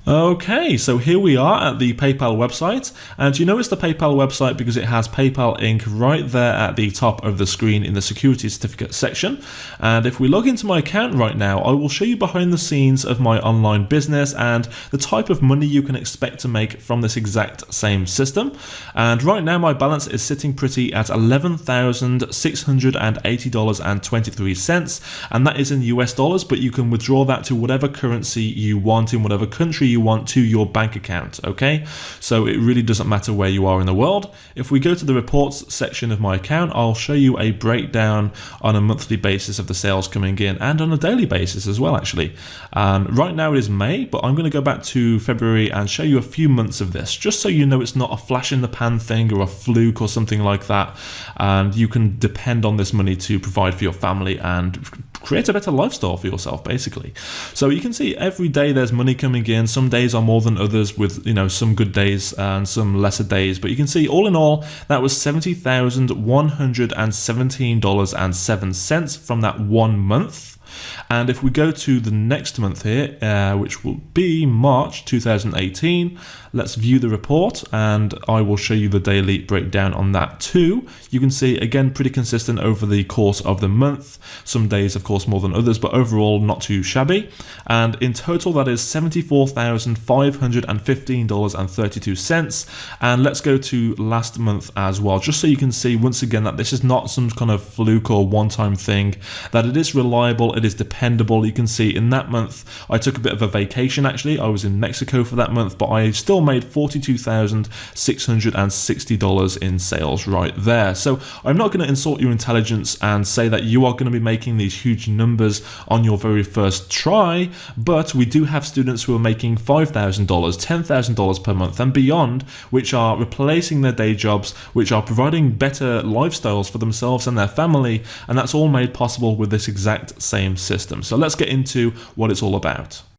Okay, so here we are at the PayPal website, and you know it's the PayPal website because it has PayPal Inc. right there at the top of the screen in the security certificate section. And if we log into my account right now, I will show you behind the scenes of my online business and the type of money you can expect to make from this exact same system. And right now my balance is sitting pretty at $11,680.23, and that is in US dollars, but you can withdraw that to whatever currency you want in whatever country you want to your bank account, okay? So it really doesn't matter where you are in the world. If we go to the reports section of my account, I'll show you a breakdown on a monthly basis of the sales coming in and on a daily basis as well, actually. Right now it is May, but I'm going to go back to February and show you a few months of this, just so you know it's not a flash in the pan thing or a fluke or something like that, and you can depend on this money to provide for your family and create a better lifestyle for yourself, basically. So you can see every day there's money coming in. Some days are more than others, with some good days and some lesser days, but you can see all in all that was $70,117.07 from that 1 month. And if we go to the next month here, which will be March 2018, let's view the report and I will show you the daily breakdown on that too. You can see again pretty consistent over the course of the month. Some days of course more than others, but overall not too shabby. And in total that is $74,515.32. And let's go to last month as well, just so you can see once again that this is not some kind of fluke or one-time thing, that it is reliable, it is dependable. You can see in that month I took a bit of a vacation. Actually, I was in Mexico for that month, but I still made $42,660 in sales right there. So I'm not going to insult your intelligence and say that you are going to be making these huge numbers on your very first try, but we do have students who are making $5,000, $10,000 per month and beyond, which are replacing their day jobs, which are providing better lifestyles for themselves and their family, and that's all made possible with this exact same system. So let's get into what it's all about.